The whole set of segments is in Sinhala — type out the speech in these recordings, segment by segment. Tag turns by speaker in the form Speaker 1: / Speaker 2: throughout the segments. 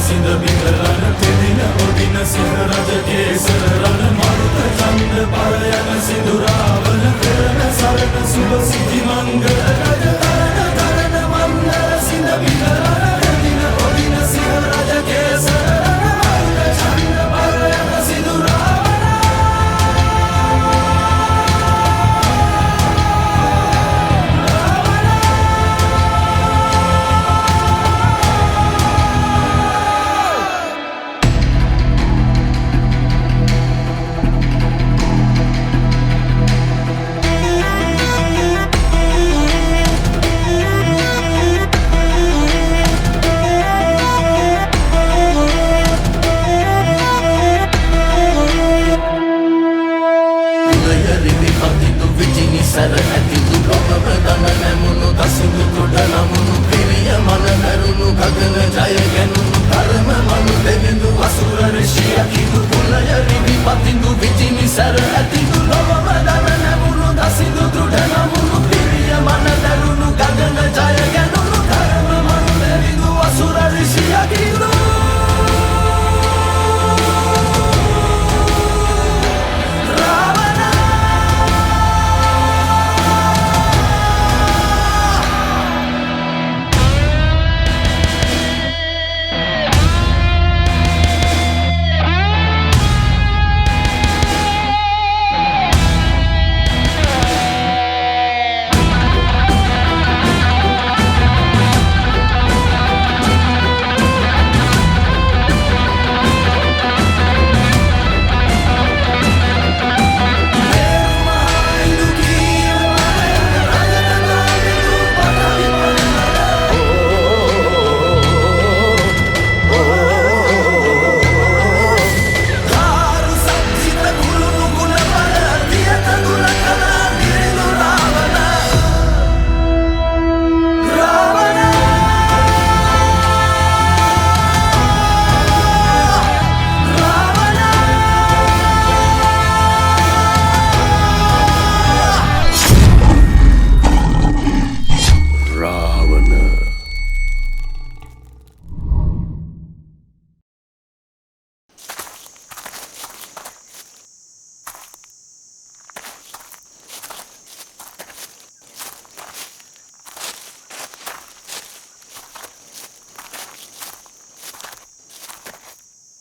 Speaker 1: සිඳ බිඳලන පෙදින ඔදින සිහ රජ කේසර රණ මරුත ඡන්ද පරයන සිඳුරාවන පෙරණ සරණ සුබ සිටි මංගල රජ තරණ මන්දර සිඳ බිඳලන පෙදින ඔදින සිහ රජ කේසර රණ මරුත ඡන්ද පරයන සිඳුරාවන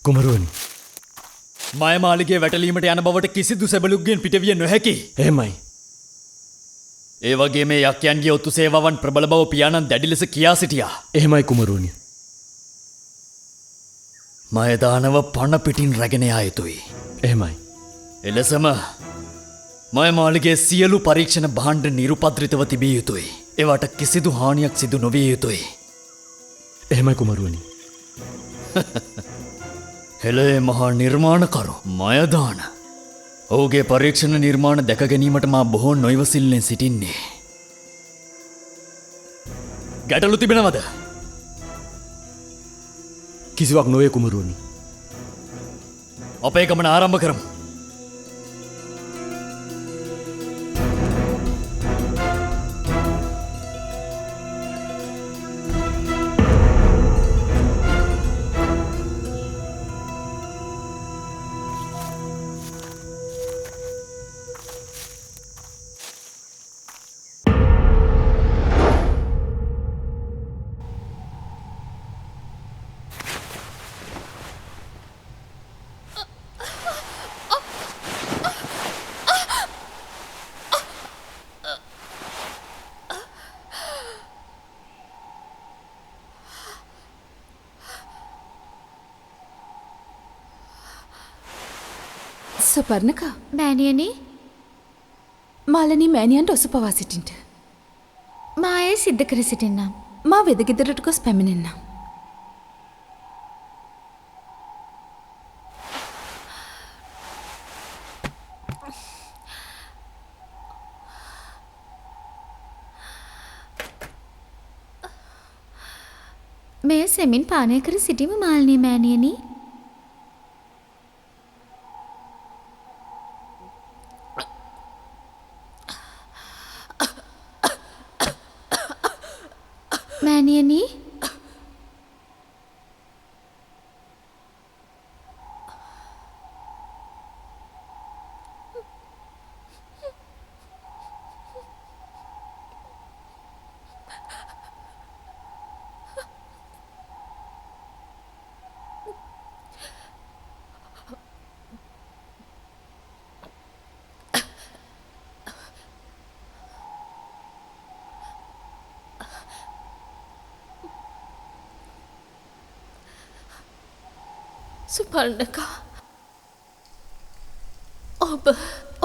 Speaker 2: කුමරුවනි
Speaker 3: මයමාලිගේ වැටලීමට යන බවට කිසිදු සැබලුක්ගෙන් පිටවිය නොහැකි.
Speaker 2: එහෙමයි.
Speaker 3: ඒ වගේ මේ යක්ෂයන්ගේ ඔත්තු සේවාවන් ප්‍රබල බව පියාණන් දැඩි ලෙස කියා සිටියා.
Speaker 2: එහෙමයි කුමරුවනි.
Speaker 3: මයදානව පණ පිටින් රැගෙන යා යුතුයි.
Speaker 2: එහෙමයි.
Speaker 3: එලෙසම මයමාලිගේ සියලු පරීක්ෂණ භාණ්ඩ නිරුපද්‍රිතව තිබිය යුතුයි. ඒවට කිසිදු හානියක් සිදු නොවිය යුතුයි.
Speaker 2: එහෙමයි කුමරුවනි.
Speaker 3: හෙළේ මහා නිර්මාණකරු මයදාන. ඔහුගේ පරීක්ෂණ නිර්මාණ දැක ගැනීමට මා බොහෝ නොයිවසිල්ලෙන් සිටින්නේ. ගැටලු තිබෙනවද?
Speaker 2: කිසිවක් නොවේ කුමරුවනි.
Speaker 3: අපේ ගමන ආරම්භ කරමු.
Speaker 4: සුපර්ණකා
Speaker 5: මෑණියනි
Speaker 4: මාලනී මෑණියන්ට ඔසපවා සිටින්ට
Speaker 5: මා එය සිද්ධ කර සිටින්නම්.
Speaker 4: මා වෙදගෙදරට ගොස් පැමිණෙන්නම්.
Speaker 5: මෙය සෙමින් පානය කර සිටීම මාලනී මෑණියනි. මෑණියනි
Speaker 6: සුපර්ණකා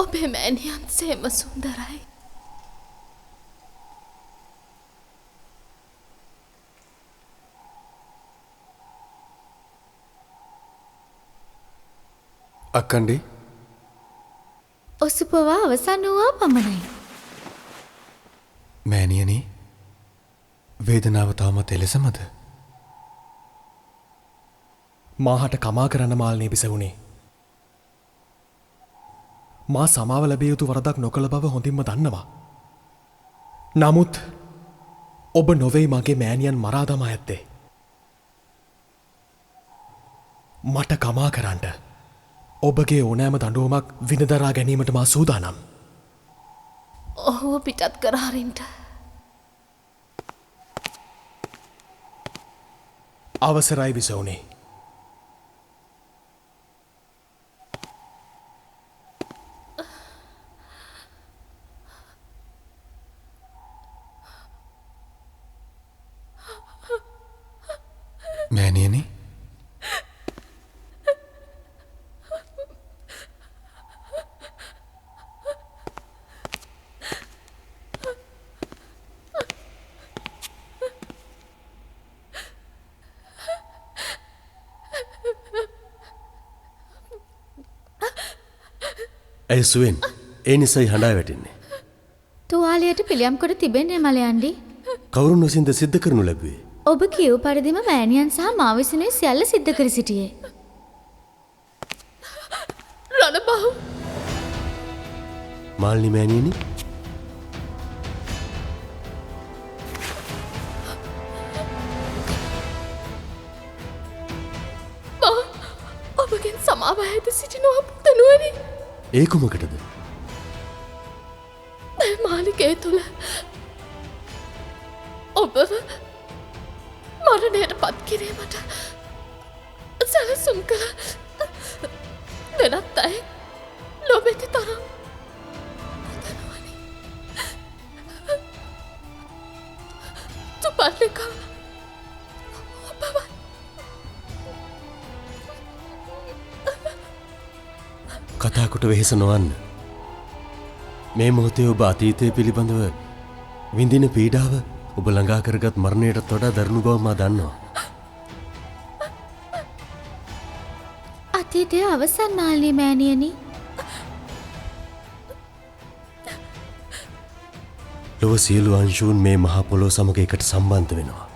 Speaker 6: ඔබේ මෑණියන් සේම සුන්දරයි.
Speaker 7: අක්කණ්ඩේ
Speaker 5: ඔසුපවා අවසන් වූවා පමණයි.
Speaker 7: මෑණියනි වේදනාව තවමත් එලෙසමද?
Speaker 2: මාහට කමා කරන්න මාල්නේ බිසවුණේ. මා සමාව ලැබිය යුතු වරදක් නොකළ බව හොඳින්ම දන්නවා. නමුත් ඔබ නොවෙයි මගේ මෑණියන් මරා දමා ඇත්තේ. මට කමා කරන්නට ඔබගේ ඕනෑම දඬුවමක් විනදරා ගැනීමට මා සූදානම්.
Speaker 6: ඔහුව පිටත් කරහරින්ට
Speaker 2: අවසරයි බිසවුණේ.
Speaker 7: මෑණියනි
Speaker 8: ඇයි සුවෙන් ඒ නිසයි හඬා වැටෙන්නේ.
Speaker 5: තුවාලයට පිළියම් කොට තිබෙන්නේ මලයන්ඩි.
Speaker 8: කවුරුන් විසින්ද සිද්ධ කරනු ලැබුවේ?
Speaker 5: ඔබ කියූ පරිදිම මෑණියන් සහ මා විසිනුයි සියල්ල සිද්ධ කර සිටියේ.
Speaker 6: රණබහු
Speaker 8: මාල්නි මෑණියනි
Speaker 6: ඔබගෙන් සමාව ඇද සිටිනවා පුතනුවනි.
Speaker 8: ඒ කුමකටද?
Speaker 6: මාලිකය තුළ ඔබව මරණයට පත් කිරීමට සැලසුම් කළ වෙනත් අය නොබැති තරම් පුතනුවනි. තුපල්ලිකා ඔබව
Speaker 8: කතාකොට වෙහෙස නොවන්න. මේ මොහොතේ ඔබ අතීතය පිළිබඳව විඳින පීඩාව ඔබ ළඟා කරගත් මරණයටත් වඩා දරුණු බව මා දන්නවා.
Speaker 5: අතීතය අවසන් මාල්නී මෑණියනි.
Speaker 8: ලොව සියලු අංශූන් මේ මහා පොළොව සමග එකට සම්බන්ධ වෙනවා.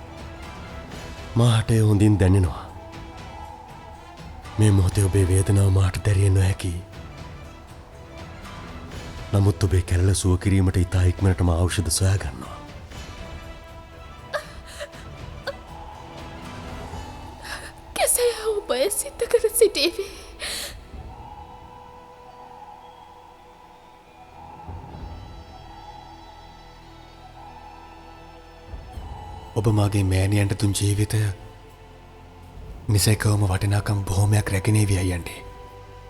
Speaker 8: මාහට එය හොඳින් දැනෙනවා. මේ මොහොතේ ඔබේ වේදනාව මාට දැරිය නොහැකි. නමුත් ඔබේ කැල්ල සුව කිරීමට ඉතා ඉක්මනටම ඖෂධ සොයා ගන්නවා.
Speaker 6: කෙසේ ඔබ එය සිද්ධ කර සිටීවි.
Speaker 7: ඔබ මාගේ මෑණියන්ට දුන් ජීවිතය නිසැකවම වටිනාකම් බොහොමයක් රැගෙනේවි අයියන්ඩේ.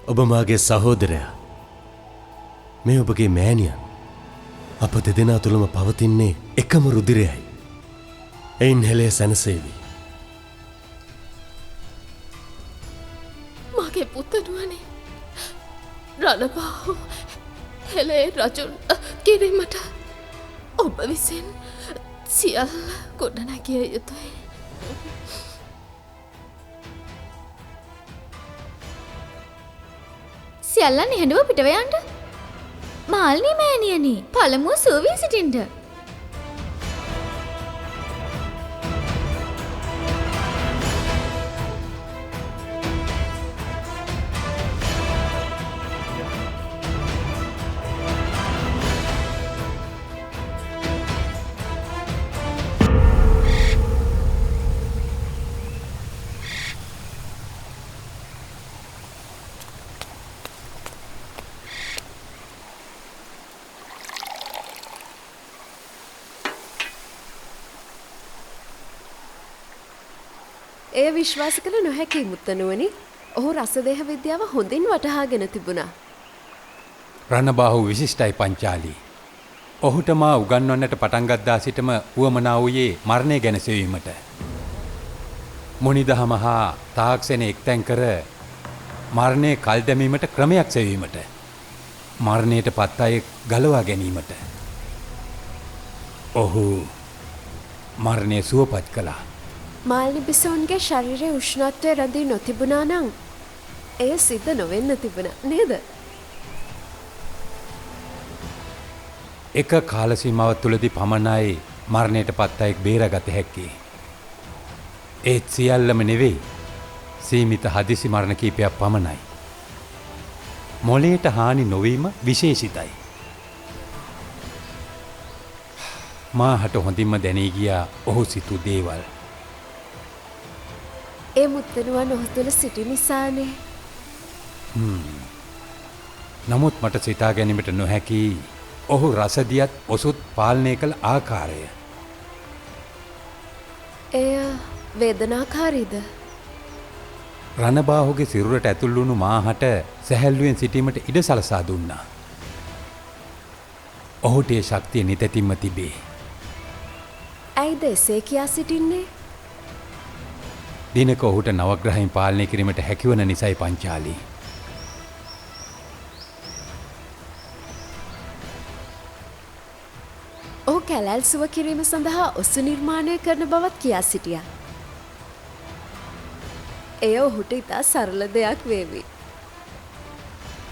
Speaker 8: ඔබ මාගේ සහෝදරයා. මේ ඔබගේ මෑණියන්. අප දෙදෙනා තුළම පවතින්නේ එකම රුධිරයයි. එයින් හෙළය සැනසේවි.
Speaker 6: මගේ පුතනුවනේ රණබාහු හෙළේ රජුන් කිරීමට ඔබ විසින් සියල්ල ගොඩනැගිය යුතුයි.
Speaker 5: සියල්ලන් නිහඬව පිටව යන්න. මාල්නී මෑණියනි පළමුව සුවවී සිටින්ට.
Speaker 9: එය විශ්වාස කළ නොහැකි මුත්තනුවනි. ඔහු රසදේහ විද්‍යාව හොඳින් වටහාගෙන තිබුණා.
Speaker 10: රණබාහු විශිෂ්ටයි පංචාලී. ඔහුට මා උගන්වන්නට පටන්ගත්දා සිටම වුවමනා වූයේ මරණය ගැන සෙවීමට. මුනිදහම හා තාක්ෂණ එක්තැන් කර මරණය කල් දැමීමට ක්‍රමයක් සෙවීමට මරණයට පත් අය ගලවා ගැනීමට ඔහු මරණය සුවපත් කළා.
Speaker 9: මාල්නි බිසෝන්ගේ ශරීරයේ උෂ්ණත්වය රැඳී නොතිබුණා නම් එය සිද්ධ නොවෙන්න තිබුණ නේද?
Speaker 10: එක කාල සීමාවක් තුලදී පමණයි මරණයට පත් අයෙක් බේරාගත හැක්කේ. ඒත් සියල්ලම නෙවෙයි. සීමිත හදිසි මරණ කීපයක් පමණයි. මොළයට හානි නොවීම විශේෂිතයි. මාහට හොඳින්ම දැනී ගියා ඔහු සිතූ දේවල්.
Speaker 9: ඒ මුත්තනුවන් ඔහු තුළ සිටි නිසානේ.
Speaker 10: නමුත් මට සිතා ගැනීමට නොහැකි ඔහු රසදියත් ඔසුත් පාලනය කළ ආකාරය.
Speaker 9: එය වේදනාකාරීද?
Speaker 10: රණබාහුගේ සිරුරට ඇතුල් වුණු මාහට සැහැල්ලුවෙන් සිටීමට ඉඩ සලසා දුන්නා. ඔහුට ඒ ශක්තිය නිතැතින්ම තිබේ.
Speaker 9: ඇයිද එසේ කියා සිටින්නේ?
Speaker 10: දිනක ඔහුට නවග්‍රහයින් පාලනය කිරීමට හැකිවන නිසයි පංචාලී.
Speaker 9: ඔහු කැලැල් සුව කිරීම සඳහා ඔසු නිර්මාණය කරන බවත් කියා සිටියා. එය ඔහුට ඉතා සරල දෙයක් වේවි.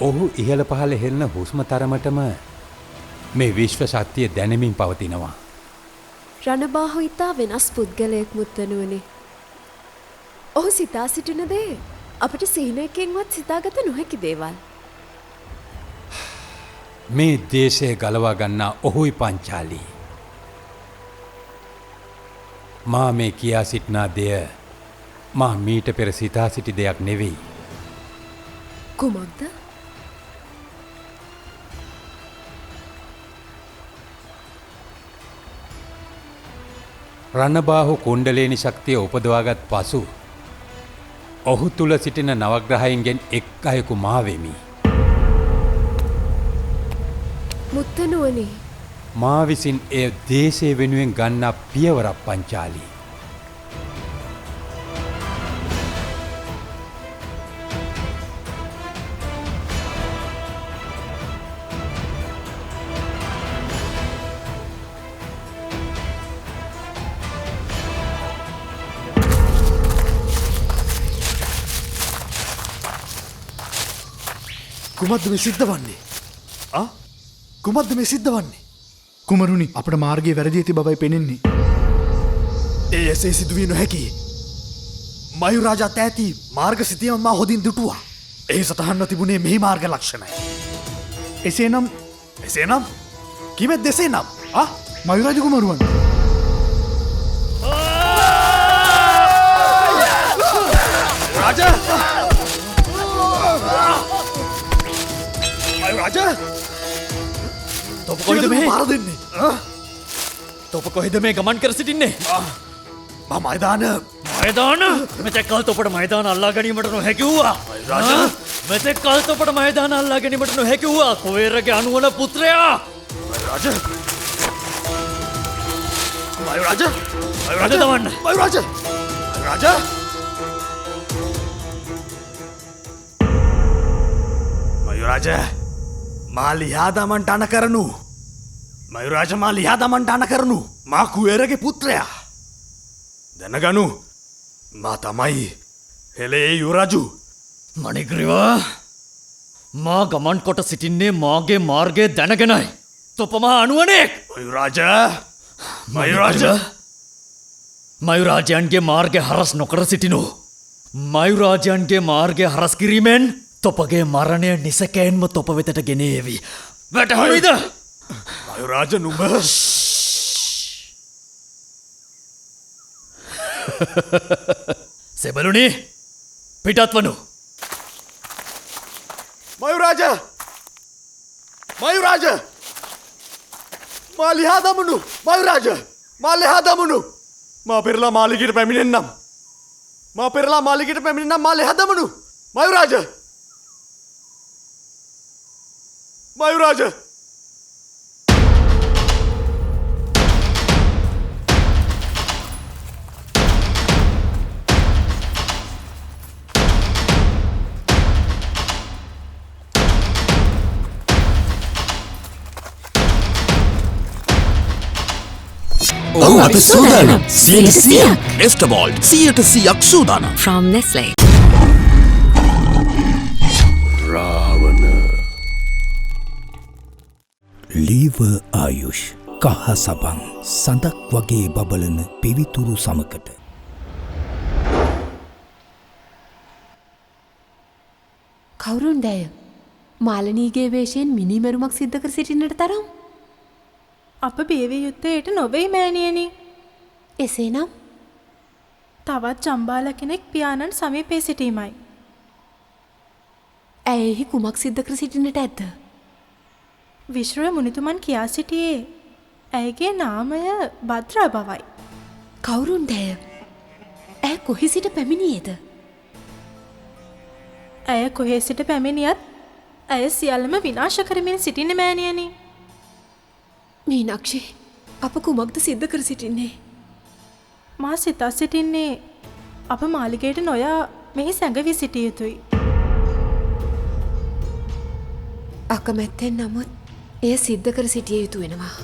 Speaker 10: ඔහු ඉහළ පහළ හෙළන හුස්ම තරමටම මේ විශ්ව ශක්තිය දැනෙමින් පවතිනවා.
Speaker 9: රණබාහු ඉතා වෙනස් පුද්ගලයෙක් මුත්තනුවනි. ඔහු සිතා සිටින දේ අපට සිහිනයකින්වත් සිතාගත නොහැකි දේවල්.
Speaker 10: මේ දේශය ගලවා ගන්නා ඔහුයි පංචාලී. මා මේ කියා සිටිනා දෙය මා මීට පෙර සිතා සිටි දෙයක් නෙවෙයි.
Speaker 9: කුමක්ද?
Speaker 10: රණබාහු කුණ්ඩලේනි ශක්තිය උපදවාගත් පසු ඔහු තුල සිටින නවග්‍රහයින්ගෙන් එක් අයෙකු මා වෙමි.
Speaker 9: මුත්තනුවනි,
Speaker 10: මා විසින් එය දේශය වෙනුවෙන් ගන්නා පියවරක් පංචාලී.
Speaker 2: කුමක්ද මේ සිද්ධ වන්නේ? කුමක්ද මේ සිද්ධ වන්නේ?
Speaker 11: කුමරුනි, අපට මාර්ගයේ වැරදි ඇති බවයි පෙනෙන්නේ.
Speaker 2: ඒ එසේ සිදුවිය නොහැකි. මයුරාජත් ඇති මාර්ග සිතියම මා හොඳින් දුටුවා. එහි සටහන්ව තිබුණේ මෙහි මාර්ග ලක්ෂණයි.
Speaker 11: එසේනම්
Speaker 2: කිමෙත් දෙසේ නම්
Speaker 11: මයුරාජ කුමරුවන්.
Speaker 2: රාජා! රාජා!
Speaker 3: තොප කොහෙද මේ?
Speaker 2: පාර දෙන්නේ?
Speaker 3: තොප කොහෙද මේ ගමන් කර සිටින්නේ?
Speaker 2: මයිදාන
Speaker 3: මෙතෙක් කල් තොපට මයිදාන අල්ලා ගැනීමට නොහැකි වූවා. රාජා! මෙතෙක් කල් තොපට මයිදාන අල්ලා ගැනීමට නොහැකි වූවා. කුවේරගේ අනුවන පුත්‍රයා.
Speaker 2: රාජා! මයුරාජා!
Speaker 3: රාජා දවන්න.
Speaker 2: මයුරාජා! රාජා! මයුරාජා! මා ලිහා දමන්ට අන කරනු. මයුරාජ මා ලිහා දමන්ට අන කරනු. මා කුවේරගේ පුත්‍රයා. දැනගනු මා තමයි හෙළේ යුරජු.
Speaker 3: මණිග්‍රීවා, මා ගමන් කොට සිටින්නේ මාගේ මාර්ගය දැනගෙනයි. තොපමා අනුවනෙක්. මයුරාජයන්ගේ මාර්ගය හරස් නොකර සිටිනු. මයුරාජයන්ගේ මාර්ගය හරස් කිරීමෙන් තොපගේ මරණය නිසකයෙන්ම තොප වෙතට ගෙනේවි. වැටහොයිද?
Speaker 2: මයුරාජ නුඹ
Speaker 3: සෙබළුනි, පිටත් වනු.
Speaker 2: මයුරාජ! මයුරාජ! මා ලිහා දමනු. මයුරාජ! මා ලිහා දමනු. මා පෙරලා මාලිගයට පැමිණෙන්නම්. මා ලිහා දමනු. මයුරාජ! මයුරාජ!
Speaker 12: ඔව් අපි සූදානම්. 100%. එස්ටබෝල්ට් 100%ක් සූදානම්.
Speaker 13: From Nestle.
Speaker 14: ලීව ආයුෂ් කහ සබන් සඳක් වගේ බබලන පිවිතුරු සමකට
Speaker 9: කවුරුන් දැය මාලනීගේ වේශයෙන් මිනිමරුමක් සිද්ධ කර සිටින්නට තරම්
Speaker 6: අප බේවිය යුත්තේට නොවෙයි මෑණියනි.
Speaker 9: එසේනම්
Speaker 6: තවත් ජම්බාල කෙනෙක් පියාණන් සමීපේ සිටීමයි.
Speaker 9: ඇයෙහි කුමක් සිද්ධ කර සිටින්නට ඇද්ද?
Speaker 6: විශ්ව මුනිතුමන් කියා සිටියේ ඇයගේ නාමය භද්‍රා බවයි.
Speaker 9: කවුරුන් දැය ඇය කොහි සිට පැමිණියේද?
Speaker 6: ඇය කොහේ සිට පැමිණියත් ඇය සියල්ලම විනාශ කරමින් සිටින මෑණියනි.
Speaker 9: මීනක්ෂි අප කුමක්ද සිද්ධ කර සිටින්නේ?
Speaker 6: මා සිතා සිටින්නේ අප මාලිගයට නොයා මෙහි සැඟවී සිටිය යුතුයි.
Speaker 9: අකමැත්තෙන් නමුත් එය සිද්ධ කර සිටිය යුතු වෙනවා.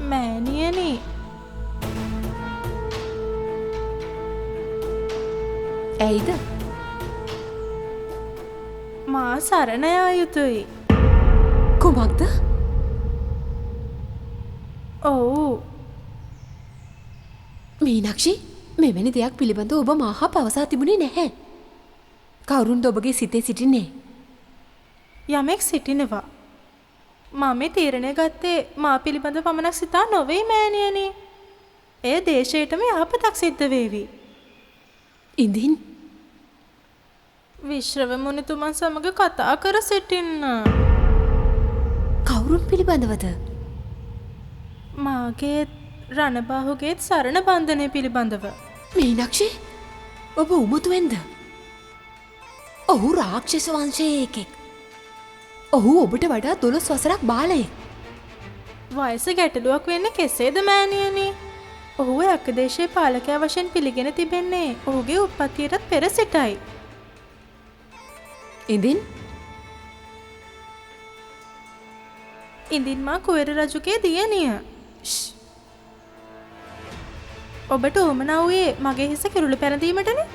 Speaker 6: මෑණියනි
Speaker 9: ඇයිද?
Speaker 6: මා සරණ යා යුතුයි.
Speaker 9: කුමක්ද?
Speaker 6: ඔව්.
Speaker 9: මීනක්ෂි මෙවැනි දෙයක් පිළිබඳ ඔබ මාහා පවසා තිබුණේ නැහැ. කවුරුන්ද ඔබගේ සිතේ සිටින්නේ?
Speaker 6: යමෙක් සිටිනවා. මා මේ තීරණය ගත්තේ මා පිළිබඳ පමණක් සිතා නොවේ මෑණියනි. එය දේශයටම යහපතක් සිද්ධ වේවි.
Speaker 9: ඉදින්
Speaker 6: විශ්‍රව මුනිතුමන් සමග කතා කර සිටින්න.
Speaker 9: කවුරුන් පිළිබඳවද?
Speaker 6: මාගේත් රණබාහුගේත් සරණ බන්ධනය පිළිබඳව.
Speaker 9: මීනක්ෂි ඔබ උමුතුවෙන්ද? ඔහු රාක්ෂස වංශයේ එකෙක්. ඔහු ඔබට වඩා 12 වසරක් බාලයෙක්.
Speaker 6: වයස ගැටලුවක් වෙන්න කෙසේද මෑණියනි? ඔහු යක්කදේශයේ පාලකයා වශයෙන් පිළිගෙන තිබෙන්නේ ඔහුගේ උප්පත්තියටත් පෙර සිටයි.
Speaker 9: ඉදින්
Speaker 6: මා කුවර රජුගේ දියණිය. ඔබට උවමනා වූයේ මගේ හිස කිරුළු පැනදීමටනේ.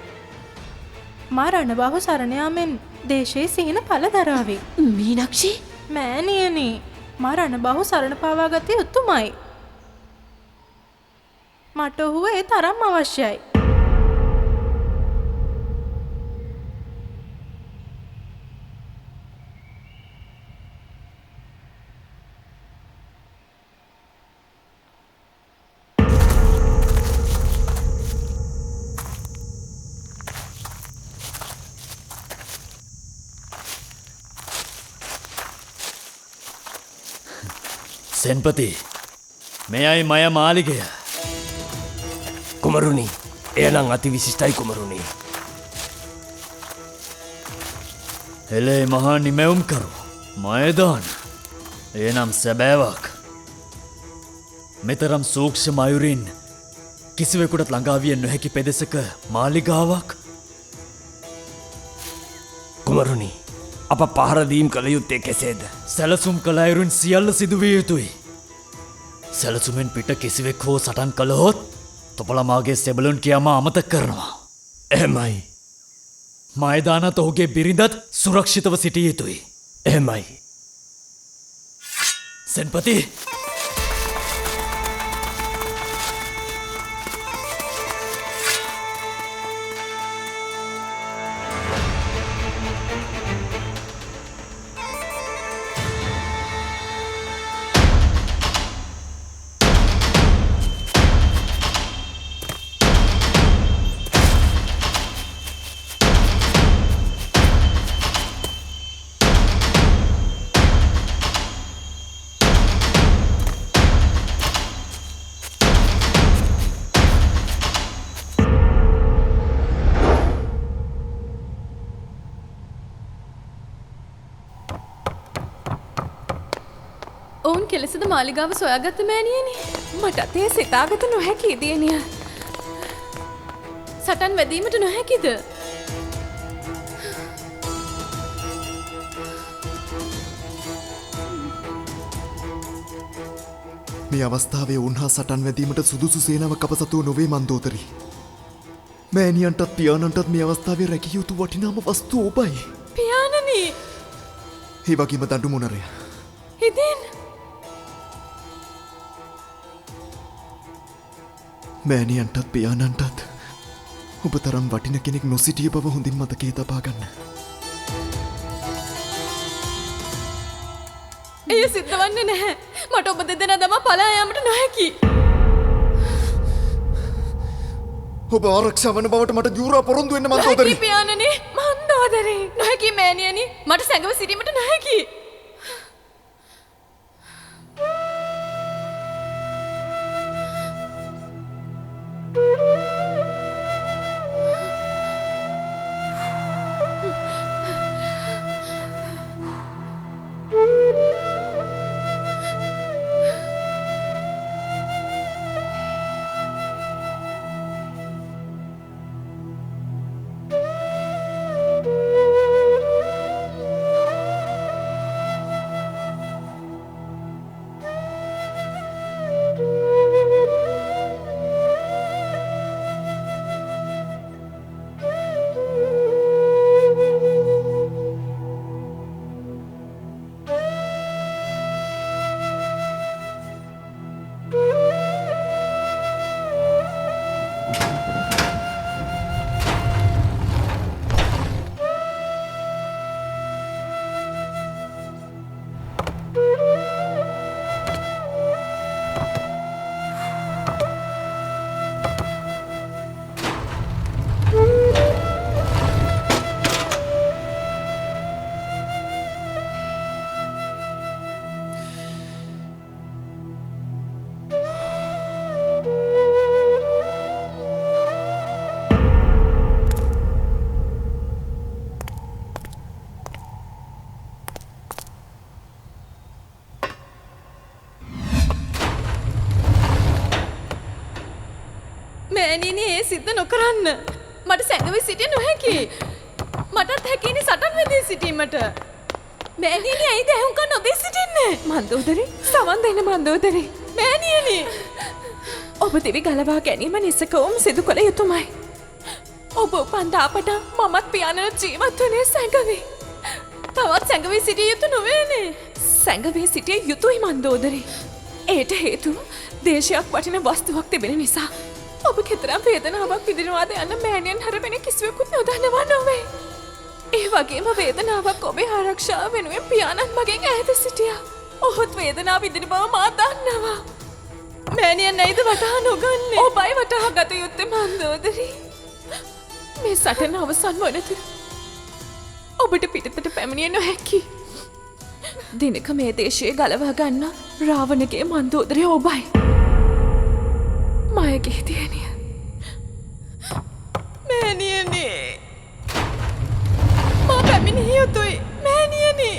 Speaker 6: මා රණබාහු සරණ යාමෙන් දේශයේ සිහින පළ දරාවේ.
Speaker 9: මීනක්ෂි
Speaker 6: මෑණියනි මා රණබාහු සරණ පාවා ගත යුතුමයි. මට ඔහුව ඒ තරම් අවශ්‍යයි.
Speaker 3: සෙන්පති මෙයයි මය මාලිගය.
Speaker 8: කුමරුණි එයනම් අති විශිෂ්ටයි කුමරුණි.
Speaker 3: එලේ මහා නිමැවුම්කරු මයදාන එනම් සැබෑවක්. මෙතරම් සූක්ෂ මයුරින් කිසිවෙකුට ළඟාවිය නොහැකි පෙදෙසක මාලිගාවක්.
Speaker 8: කුමරුණි අප පහරදීම් කළ යුත්තේ කෙසේද?
Speaker 3: සැලසුම් කළ අයුරින් සියල්ල සිදුවිය යුතුයි. සැලසුමෙන් පිට කිසිවෙක් හෝ සටන් කළහොත් තොපලමාගේ සෙබලුන් කියාම අමතක කරනවා.
Speaker 8: එහෙමයි.
Speaker 3: මයදානත් ඔහුගේ බිරිඳත් සුරක්ෂිතව සිටිය යුතුයි.
Speaker 8: එහෙමයි.
Speaker 3: සෙන්පති
Speaker 4: ඔවුන් කෙලෙසද මාලිගාව සොයාගත්ත මෑණියනි.
Speaker 9: මටත් ඒ සිතාගත නොහැකි දියණිය.
Speaker 4: සටන් වැදීමට නොහැකිද?
Speaker 13: මේ අවස්ථාවේ උන්හා සටන් වැදීමට සුදුසු සේනාවක් අප සතුව නොවේ මන්දෝදරි. මෑණියන්ටත් පියාණන්ටත් මේ අවස්ථාවේ රැකිය යුතු වටිනාම වස්තුව ඔබයි.
Speaker 4: පියාණනි.
Speaker 13: ඒ වගේම දඬු මොනරය.
Speaker 4: ඉතින්
Speaker 13: මෑණියන්ටත් පියාණන්ටත් ඔබ තරම් වටින කෙනෙක් නොසිටිය බව හොඳින් මතකයේ තබා ගන්න.
Speaker 4: එය සිද්ධ වන්නේ නැහැ. මට ඔබ දෙදෙනා දමා පලා යාමට නොහැකි.
Speaker 13: ඔබ ආරක්ෂා වන බවට මට ජූරා පොරොන්දු වෙන්න මන්දෝදරි.
Speaker 4: නොහැකි පියාණනි. මන්දෝදරි. නොහැකි මෑණියනි. මට සැඟව සිටීමට නොහැකි. මෑණියනි ඒ සිද්ධ නොකරන්න. මට සැඟවී සිටිය නොහැකි. මටත් හැකියනි සටන් වැදී සිටීමට. මෑණියනි ඇයිද ඇහුම්කන් නොදී සිටින්නේ? මන්දෝදරි සවන් දෙන්න මන්දෝදරි. මෑණියනි ඔබ දිවි ගලවා ගැනීම නිසකවම සිදු කළ යුතුමයි. ඔබ උපන්දා අපට මමත් පියාණන් ජීවත් වුණේ සැඟවී. තවත් සැඟවී සිටිය යුතු නොවේනේ. සැඟවී සිටිය යුතුයි මන්දෝදරි. ඒට හේතුව දේශයක් වටින වස්තුවක් තිබෙන නිසා. ඔබ කෙතරම් වේදනාවක් විඳිනවාද යන්න මෑණියන් හැර වෙන කිසිවෙකුත් නොදන්නවා නොවේ. ඒ වගේම වේදනාවක් ඔබේ ආරක්ෂාව වෙනුවෙන් පියාණන් මගෙන් ඈත සිටියා. ඔහුත් වේදනාව විඳින බව මා දන්නවා. මෑණියන් ඇයිද වටහා නොගන්නේ? ඔබයි වටහා ගත යුත්තේ මන්දෝදරි. මේ සටන අවසන් වනතුරු ඔබට පිටතට පැමිණිය නොහැකි. දිනක මේ දේශයේ ගලවා ගන්න රාවණගේ මන්දෝදරය ඔබයි. මායගේ දියණිය. මෑණියනි. මා පැමිණිය යුතුයි. මෑණියනි.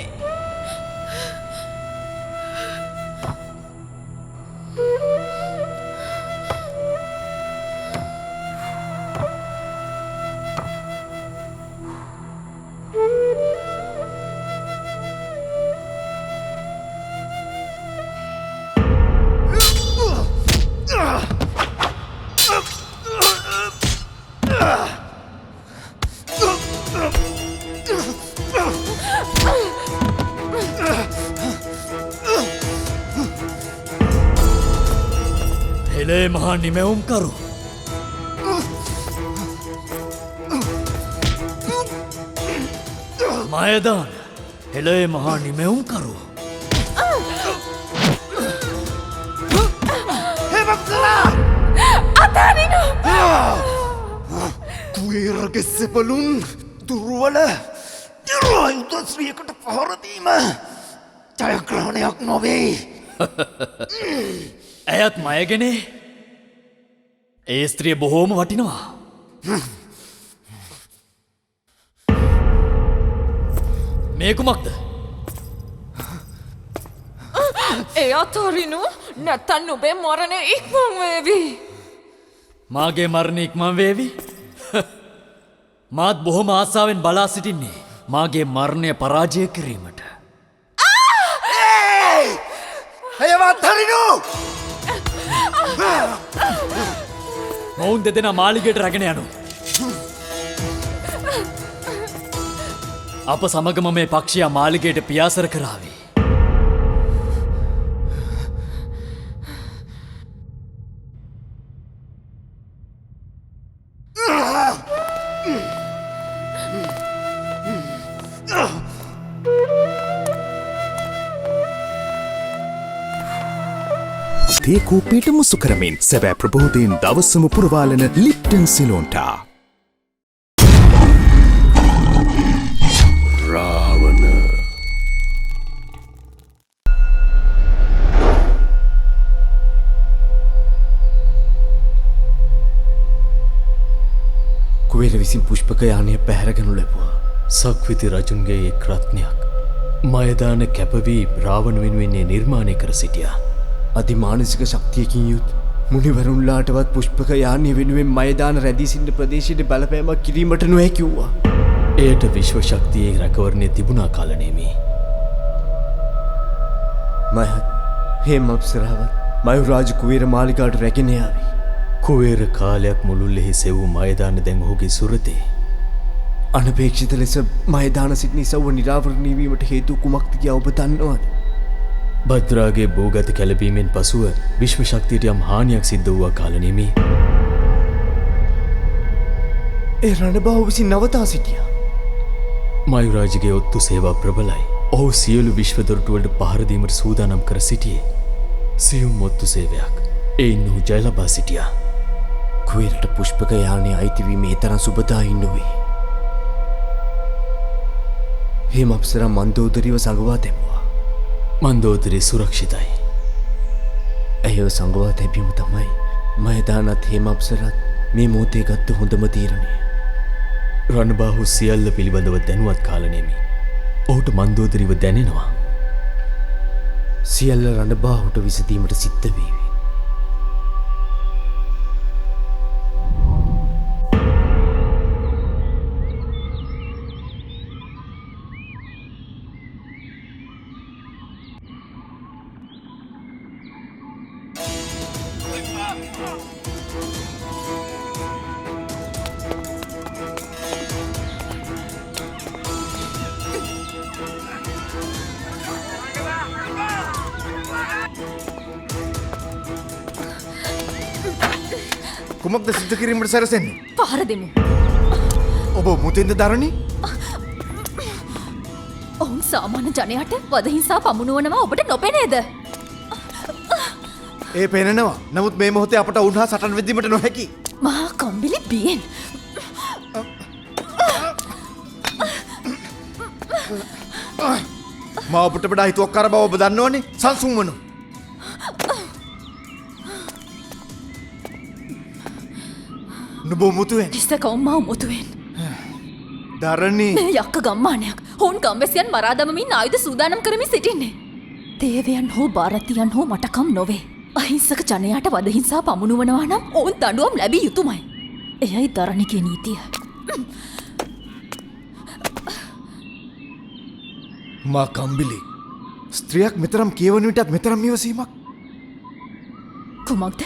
Speaker 3: හෙළේ මහා නිමැවුම්කරු. මයදාන හෙළේ මහා නිමැවුම්කරු.
Speaker 4: අතාරිනු!
Speaker 13: කුවේරගේ සෙබළුන් දුර්වල නිර්වායුධශ්‍රියකට පහරදීම ජයග්‍රහණයක් නොවේ.
Speaker 3: ඇයත් මයගෙනේ ඒ ස්ත්‍රිය බොහෝම වටිනවා. මේකුමක්ද?
Speaker 4: ඒ අතාරිනු නැත්තන් ඔබේ මරණය ඉක්මන් වේවි.
Speaker 3: මාගේ මරණ ඉක්මන් වේවි? මාත් බොහොම ආසාවෙන් බලා සිටින්නේ මාගේ මරණය පරාජය කිරීමට.
Speaker 13: ඇයව අත්හරිනු!
Speaker 3: මොවුන් දෙදෙනා මාලිගයට රැගෙන යනු. අප සමගම මේ පක්ෂයා මාලිගයට පියාසර කරාවේ.
Speaker 12: තේ කෝපයට මුසු කරමින් සැබෑ ප්‍රබෝධයෙන් දවසම පුරවාලන ලිප්ටන් සිලෝන්ටා. රාවණ
Speaker 7: කුවේර විසින් පුෂ්පක යානය පැහැරගනු ලැබවා. සක්විති රජුන්ගේ එක් රත්නයක් මයදාන කැපවී රාවණ වෙනුවෙන්නේ නිර්මාණය කර සිටියා. අධිමානසික ශක්තියකින් යුත් මුනිවරුන්ලාටවත් පුෂ්පක යානය වෙනුවෙන් මයදාන රැඳී සිටින ප්‍රදේශයට බලපෑමක් කිරීමට නොහැකිව්වා. එයට විශ්ව ශක්තියේ රැකවරණය තිබුණා කාලනේමි. මහත් හේම අප්සරාවත් මයුරාජ කුවේර මාලිගාවට රැගෙන යාවි. කුවේර කාලයක් මුළුල්ලෙහි සෙවූ මයදාන දැන් ඔහුගේ සුරතේ. අනපේක්ෂිත ලෙස මයදාන සිටින ඉසව්ව නිරාවරණය වීමට හේතු කුමක්ද කියා ඔබ දන්නවද? භද්‍රාගේ භූගත කැළඹීමෙන් පසුව විශ්ව ශක්තියට යම් හානියක් සිද්ධ වූවා කාලනේමි. ඒ රණබාහු විසින් නවතා සිටියා. මයුරාජගේ ඔත්තු සේවා ප්‍රබලයි. ඔහු සියලු විශ්ව දොරටුවලට පහර දීමට සූදානම් කර සිටියේ. සියුම් ඔත්තු සේවයක්. එයින් ඔහු ජය ලබා සිටියා. කුවේරට පුෂ්පක යානය අයිතිවීම ඒ තරම් සුබදායී නොවේ. හේම අප්සරා මන්දෝදරිව සඟවා තැබුවා. මන්දෝදරී සුරක්ෂිතයි. ඇයව සඟවා තැබීම තමයි මයදානත් හේම අප්සරත් මේ මොහොතේ ගත්ත හොඳම තීරණය. රණබාහු සියල්ල පිළිබඳව දැනුවත් කාලනේමි. ඔහුට මන්දෝදරිව දැනෙනවා. සියල්ල රණබාහුට විසඳීමට සිද්ධ වේවි.
Speaker 13: කුමක්ද සිද්ධ කිරීමට සැරසෙන්නේ?
Speaker 4: පහර දෙමු.
Speaker 13: ඔබ මුතෙන්ද දරණි?
Speaker 4: ඔවුන් සාමාන්‍ය ජනයාට වදහිංසා පමුණුවනවා ඔබට නොපෙනේද?
Speaker 13: ඒ පෙනෙනවා. නමුත් මේ මොහොතේ අපට ඔවුන් හා සටන් වෙදීමට නොහැකි.
Speaker 4: මහා කම්බිලි බියෙන්.
Speaker 13: මා ඔබට වඩා හිතුවක්කාර බව ඔබ දන්නවනේ. සංසුන් වනු. නුඹ මුතුවෙන්.
Speaker 4: තිස්සකවුන් මා මුතුවෙන්.
Speaker 13: දරණි.
Speaker 4: මේ යක්ක ගම්මානයක්. ඔවුන් ගම්වැසියන් මරා දමමින් ආයුධ සූදානම් කරමින් සිටින්නේ. දේවයන් හෝ භාරතීයන් හෝ මටකම් නොවේ. අහිංසක ජනයාට වදහිංසා පමුණුවනවා නම් ඔවුන් දඬුවම් ලැබිය යුතුමයි. එයයි දරණිගේ නීතිය.
Speaker 13: මා කම්බිලි. ස්ත්‍රියක් මෙතරම් කියවන විටත් මෙතරම් ඉවසීමක්.
Speaker 4: කුමක්ද?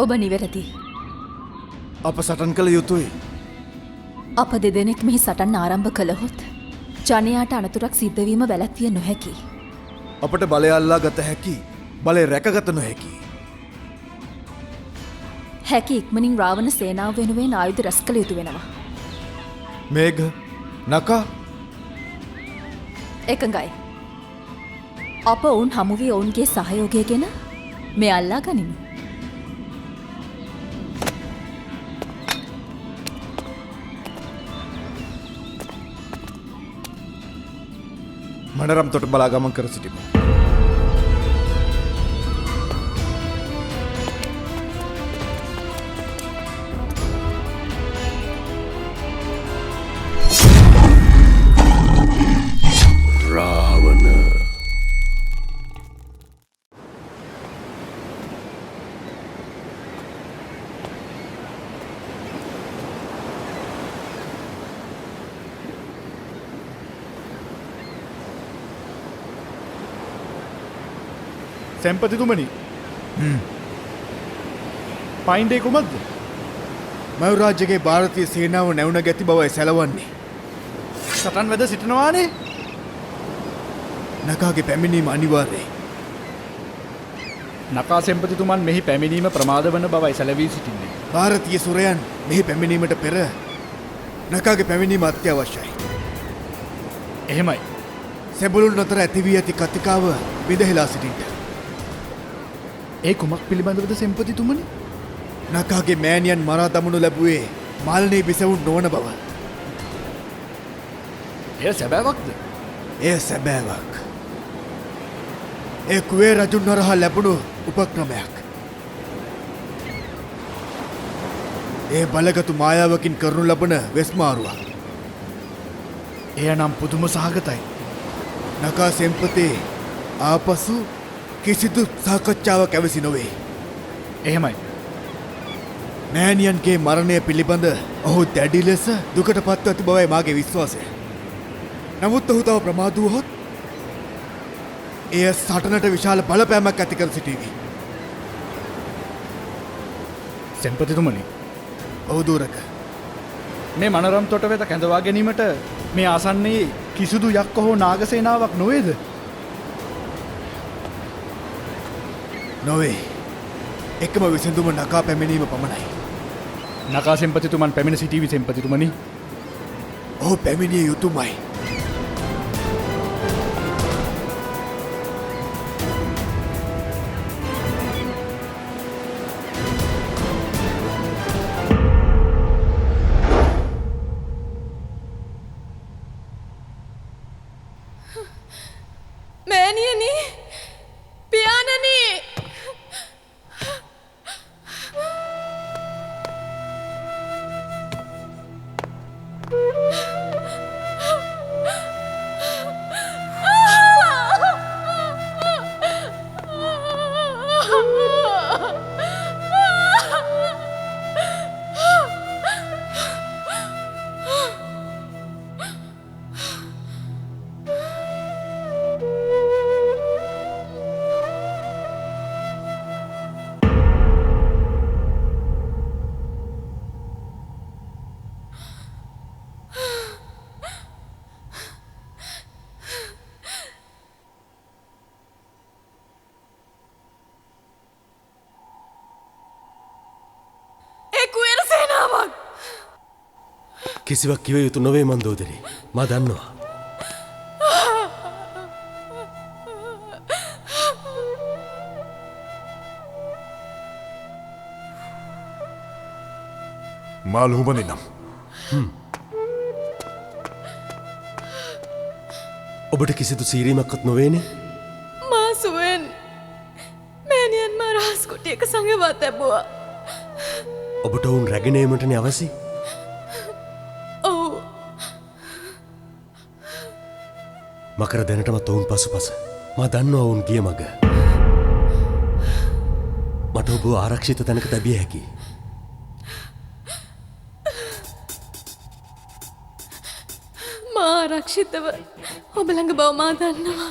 Speaker 4: ඔබ නිවැරදි.
Speaker 13: අප සටන් කළ යුතුයි.
Speaker 4: අප දෙදෙනෙක් මෙහි සටන් ආරම්භ කළහොත් ජනයාට අනතුරක් සිද්ධවීම වැළැක්විය නොහැකි.
Speaker 13: අපට බලය අල්ලා ගත හැකි. බලය රැකගත නොහැකි.
Speaker 4: හැකි ඉක්මනින් රාවණ සේනාව වෙනුවෙන් ආයුධ රැස් කළ යුතු වෙනවා.
Speaker 13: මේඝ නකා
Speaker 4: එකඟයි. අප ඔවුන් හමුවේ ඔවුන්ගේ සහයෝගය ගෙන මේ අල්ලා ගනිමු.
Speaker 13: මනරම් තොට බලා ගමන් කර සිටිමු.
Speaker 11: සැම්පතිතුමනි පයින්ඩේ කුමක්ද
Speaker 13: මයුරාජ්‍යගේ භාරතීය සේනාව නැවුණ ගැති බවයි සැලවන්නේ.
Speaker 11: සටන් වැද සිටිනවානේ
Speaker 13: නකාගේ පැමිණීම අනිවාර්යයි.
Speaker 11: නකා සැම්පතිතුමන් මෙහි පැමිණීම ප්‍රමාද වන බවයි සැලවී සිටින්නේ.
Speaker 13: භාරතීය සුරයන් මෙහි පැමිණීමට පෙර නකාගේ පැමිණීම අත්‍යවශ්‍යයි.
Speaker 11: එහෙමයි.
Speaker 13: සැබළුන් අතර ඇති වී ඇති කතිකාව විදහෙලා සිටින්න.
Speaker 11: ඒ කුමක් පිළිබඳවද සැම්පතිතුමනි?
Speaker 13: නකාගේ මෑණියන් මරා දමනු ලැබුවේ මාළනේ බිසවුන් නොවන බව.
Speaker 11: එය සැබෑවක්ද?
Speaker 13: එය සැබෑවක්. ඒ කුවේ රජුන් හරහා ලැබුණු උපක්‍රමයක්. ඒ බලගතු මායාවකින් කරනු ලබන වෙස්මාරුවක්.
Speaker 11: එය නම් පුදුම සහගතයි.
Speaker 13: නකා සෙම්පතේ ආපසු කිසිදු සාකච්ඡාවක් ඇවසි නොවේ.
Speaker 11: එහෙමයි.
Speaker 13: මෑණියන්ගේ මරණය පිළිබඳ ඔහු දැඩි ලෙස දුකට පත්ව ඇති බවයි මාගේ විශ්වාසය. නමුත් ඔහු තව ප්‍රමාද වුවහොත් එය සටනට විශාල බලපෑමක් ඇති කර සිටීවි.
Speaker 11: සැම්පතිතුමනි
Speaker 13: ඔහු දූරක
Speaker 11: මේ මනරම් තොට වෙත කැඳවා ගැනීමට මේ ආසන්නයේ කිසිදු යක්ක හෝ නාගසේනාවක් නොවේද?
Speaker 13: නොවේ. එකම විසඳුම නකා පැමිණීම පමණයි.
Speaker 11: නකා සෙම්පතිතුමන් පැමිණ සිටීවි සෙම්පතිතුමනි.
Speaker 13: ඔහු පැමිණිය යුතුමයි.
Speaker 4: මෑණියනි පියාණනි
Speaker 8: කිසිවක් කිව යුතු නොවේ මන්දෝදරි. මා දන්නවා.
Speaker 12: මාළුහුමනි නම්
Speaker 8: ඔබට කිසිදු සීරීමක්වත් නොවේනේ?
Speaker 4: මා සුවෙන් මෑණියන් මා රහස් කුටියක සංගවා තැබුවා.
Speaker 8: ඔබට ඔවුන් රැගෙනීමටනේ අවසි?
Speaker 4: ඔව්.
Speaker 8: මකර දැනටමත් ඔවුන් පසුපස. මා දන්නවා ඔවුන් ගිය මග. මට ඔබ ආරක්ෂිත තැනක තැබිය හැකි.
Speaker 4: මා ආරක්ෂිතව ඔබ ළඟ බව මා දන්නවා.